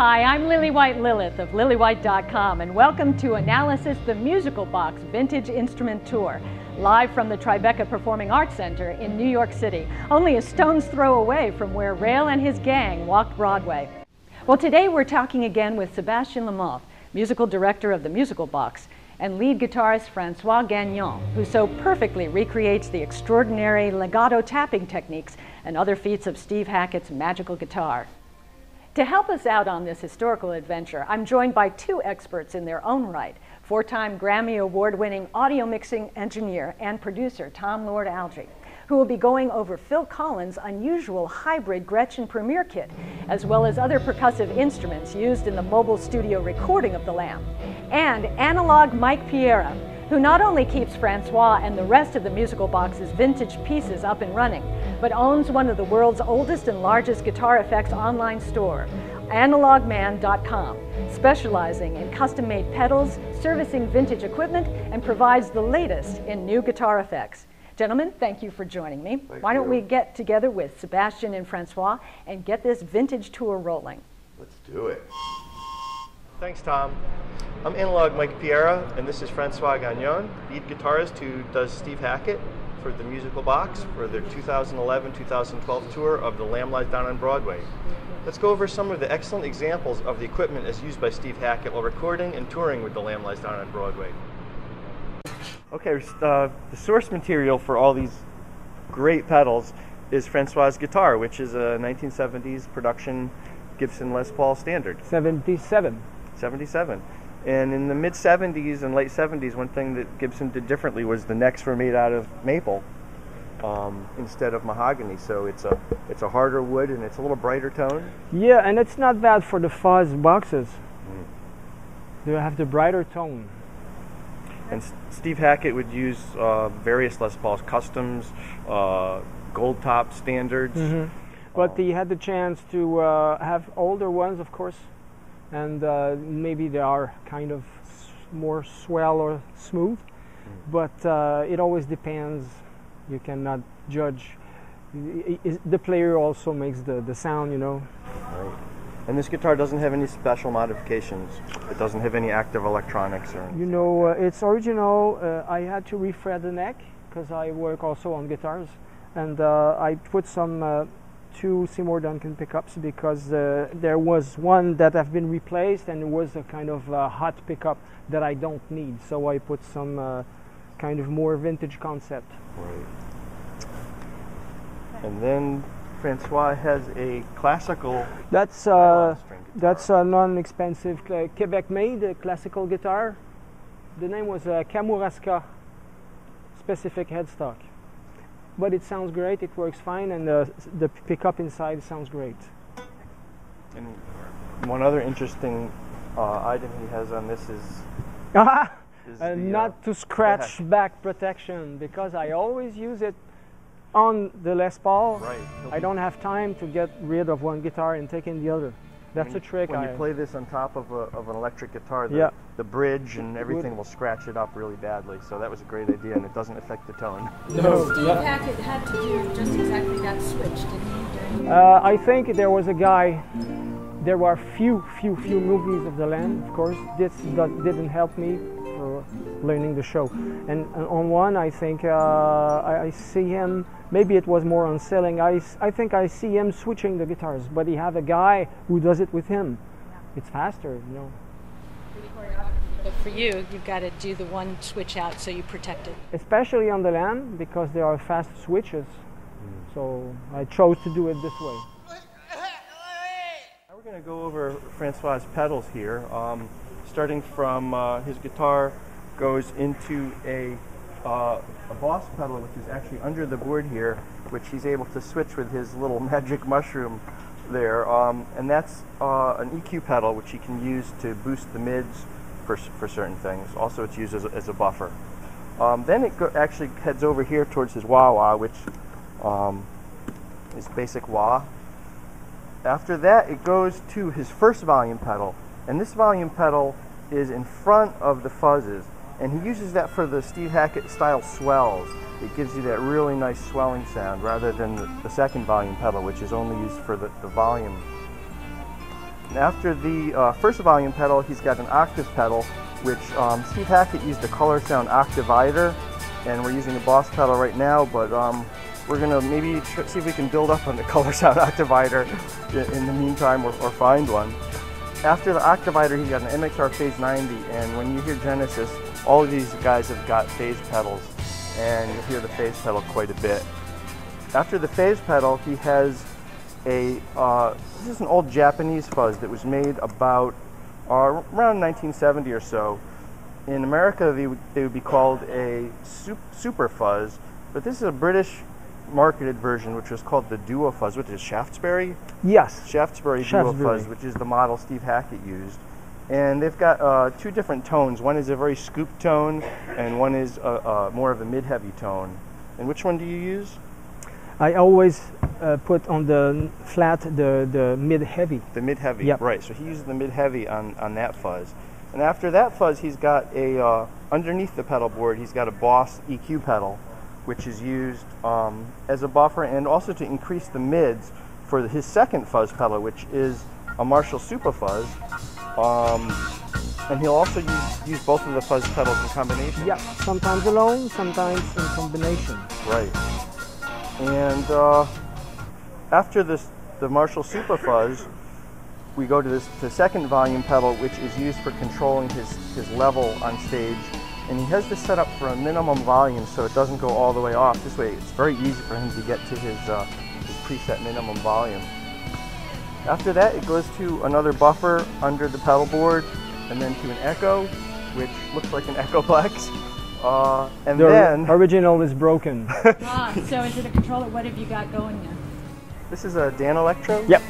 Hi, I'm Lily White Lilith of lilywhite.com, and welcome to Analysis the Musical Box Vintage Instrument Tour, live from the Tribeca Performing Arts Center in New York City, only a stone's throw away from where Rail and his gang walked Broadway. Well, today we're talking again with Sébastien Lamotte, musical director of the Musical Box, and lead guitarist Francois Gagnon, who so perfectly recreates the extraordinary legato tapping techniques and other feats of Steve Hackett's magical guitar. To help us out on this historical adventure, I'm joined by two experts in their own right, four-time Grammy Award-winning audio mixing engineer and producer Tom Lord-Alge, who will be going over Phil Collins' unusual hybrid Gretchen Premier kit, as well as other percussive instruments used in the mobile studio recording of The Lamb, and analog Mike Piera, who not only keeps Francois and the rest of the Musical Box's vintage pieces up and running, but owns one of the world's oldest and largest guitar effects online store, analogman.com, specializing in custom-made pedals, servicing vintage equipment, and provides the latest in new guitar effects. Gentlemen, thank you for joining me. Why don't we get together with Sébastien and Francois and get this vintage tour rolling? Let's do it. Thanks, Tom. I'm analog Mike Piera, and this is Francois Gagnon, lead guitarist who does Steve Hackett for the Musical Box for their 2011-2012 tour of The Lamb Lies Down on Broadway. Let's go over some of the excellent examples of the equipment as used by Steve Hackett while recording and touring with The Lamb Lies Down on Broadway. Okay, the source material for all these great pedals is Francois' guitar, which is a 1970s production Gibson Les Paul standard. 77. And in the mid-70s and late 70s, one thing that Gibson did differently was the necks were made out of maple instead of mahogany. So it's a harder wood and it's a little brighter tone. Yeah, and it's not bad for the fuzz boxes. They have the brighter tone. And Steve Hackett would use various Les Pauls, customs, gold top standards. But he had the chance to have older ones, of course, and maybe they are kind of more swell or smooth. But it always depends. You cannot judge. The player also makes the sound, you know. Right. And this guitar doesn't have any special modifications. It doesn't have any active electronics or anything. You know, it's original. I had to refret the neck because I work also on guitars, and I put some 2 Seymour Duncan pickups because there was one that have been replaced, and it was a kind of hot pickup that I don't need. So I put some kind of more vintage concept. Right. And then Francois has a classical. That's a non-expensive Quebec-made classical guitar. The name was Kamouraska specific headstock, but it sounds great. It works fine, and the pickup inside sounds great. And one other interesting item he has on this is not to scratch back protection, because I always use it on the Les Paul. Right. I don't have time to get rid of one guitar and take in the other. That's a trick. When you play this on top of an electric guitar, the bridge and everything will scratch it up really badly. So that was a great idea, and it doesn't affect the tone. No. Steve Hackett had to do just exactly that switch, didn't he? I think there was a guy. There were few movies of The Lamb, of course. This didn't help me for learning the show. And on one, I think I see him. Maybe it was more on selling. I think I see him switching the guitars, but he have a guy who does it with him. It's faster, you know. But for you, you've got to do the one switch out so you protect it. Especially on The Lamb, because there are fast switches. So I chose to do it this way. Now we're going to go over Francois' pedals here. Starting from his guitar goes into a boss pedal, which is actually under the board here, which he's able to switch with his little magic mushroom there. And that's an EQ pedal, which he can use to boost the mids for certain things. Also, it's used as a buffer. Then it actually heads over here towards his wah-wah, which is basic wah. After that, it goes to his first volume pedal. And this volume pedal is in front of the fuzzes. And he uses that for the Steve Hackett style swells. It gives you that really nice swelling sound rather than the second volume pedal, which is only used for the volume. After the first volume pedal, he's got an octave pedal, which Steve Hackett used the Color Sound Octavider, and we're using the Boss pedal right now, but we're going to maybe see if we can build up on the Color Sound Octavider in the meantime, or find one. After the Octavider, he's got an MXR Phase 90, and when you hear Genesis, all of these guys have got phase pedals, and you'll hear the phase pedal quite a bit. After the phase pedal, he has this is an old Japanese fuzz that was made about around 1970 or so. In America, they would be called a super fuzz, but this is a British marketed version, which was called the Duo Fuzz, which is Shaftesbury. Yes. Shaftesbury Duo Fuzz, which is the model Steve Hackett used. And they've got two different tones. One is a very scooped tone, and one is more of a mid-heavy tone. And which one do you use? I always put on the flat the mid-heavy. The mid-heavy, yep. Right. So he uses the mid-heavy on that fuzz. And after that fuzz, he's got a, underneath the pedal board, he's got a Boss EQ pedal, which is used as a buffer and also to increase the mids for his second fuzz pedal, which is a Marshall Super Fuzz. And he'll also use both of the fuzz pedals in combination. Yeah, sometimes alone, sometimes in combination. Right. And after the Marshall Super Fuzz, we go to the second volume pedal, which is used for controlling his level on stage. And he has this set up for a minimum volume so it doesn't go all the way off. This way it's very easy for him to get to his preset minimum volume. After that, it goes to another buffer under the pedal board, and then to an echo, which looks like an Echoplex. And then the original is broken. So is it a controller? What have you got going there? This is a Dan Electro. Yep.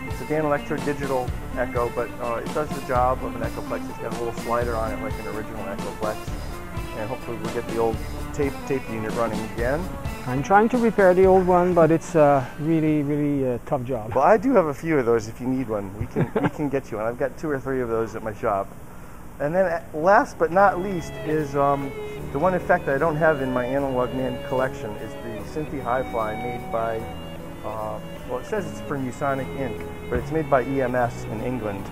It's a Dan Electro digital echo, but it does the job of an Echoplex. It's got a little slider on it like an original Echoplex. And hopefully we'll get the old tape unit running again. I'm trying to repair the old one, but it's a really tough job. Well, I do have a few of those if you need one. We can get you one. I've got 2 or 3 of those at my shop. And then last but not least is the one effect I don't have in my Analog Man collection is the Synthi Hi-Fi made by, well, it says it's from Musonic Inc., but it's made by EMS in England.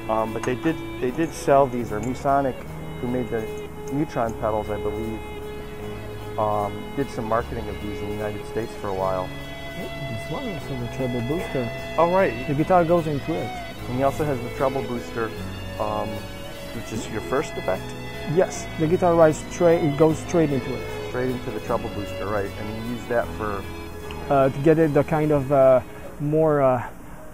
But they did sell these, or Musonic, who made the Neutron pedals, I believe, did some marketing of these in the United States for a while. This one is for the treble booster. Oh, right. The guitar goes into it. And he also has the treble booster, which is your first effect? Yes, the guitar it goes straight into it. Straight into the treble booster, right. And you use that for? To get it the kind of more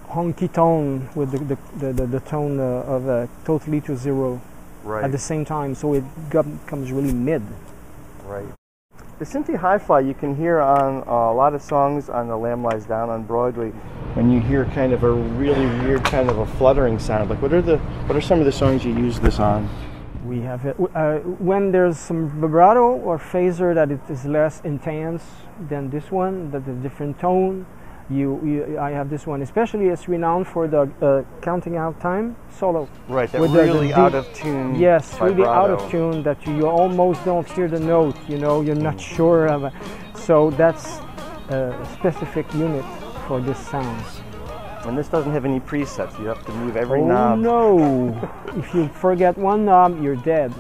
honky tone with the tone of totally to zero. Right. At the same time, so it comes really mid. Right. The Synthi Hi-Fi you can hear on a lot of songs on The Lamb Lies Down on Broadway, when you hear kind of a really weird kind of a fluttering sound. Like what are some of the songs you use this on? We have it when there's some vibrato or phaser that it is less intense than this one, that's a different tone. I have this one, especially it's renowned for the counting out time solo. Right, that really out of tune. Yes, vibrato. Really out of tune that you almost don't hear the note, you know, you're not sure of it. So that's a specific unit for this sound. And this doesn't have any presets, you have to move every knob. Oh no, if you forget one knob, you're dead.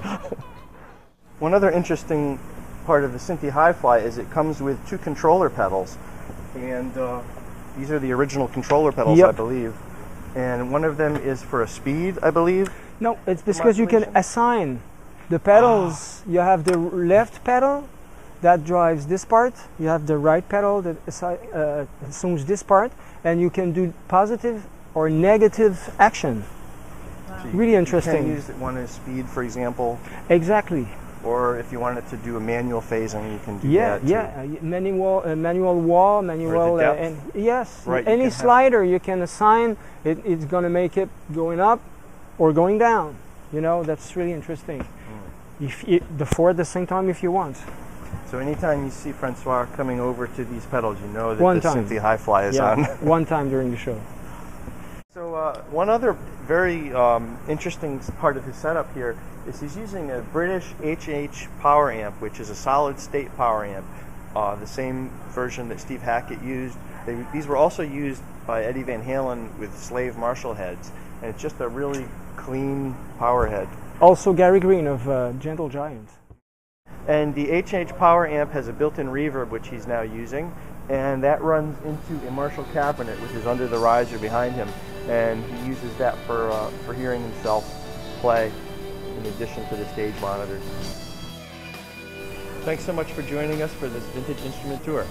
One other interesting part of the Synthi Hi-Fi is it comes with 2 controller pedals. And these are the original controller pedals, yep. I believe. And one of them is for a speed, I believe. No, it's because you can assign the pedals. You have the left pedal that drives this part. You have the right pedal that assumes this part. And you can do positive or negative action. Wow. So really interesting. You can use one as speed, for example. Exactly. Or if you wanted to do a manual phasing, you can do that too. Yeah, manual wall, manual, and yes, right, any slider you can assign, it's going to make it going up or going down. You know, that's really interesting. If the 4 at the same time if you want. So anytime you see Francois coming over to these pedals, you know that the Synthi Hi-Fi is on. One time during the show. So one other very interesting part of his setup here is he's using a British HH power amp, which is a solid state power amp, the same version that Steve Hackett used. These were also used by Eddie Van Halen with slave Marshall heads. and it's just a really clean power head. Also Gary Green of Gentle Giant. And the H&H Power Amp has a built-in reverb, which he's now using, and that runs into a Marshall cabinet, which is under the riser behind him, and he uses that for hearing himself play in addition to the stage monitors. Thanks so much for joining us for this vintage instrument tour.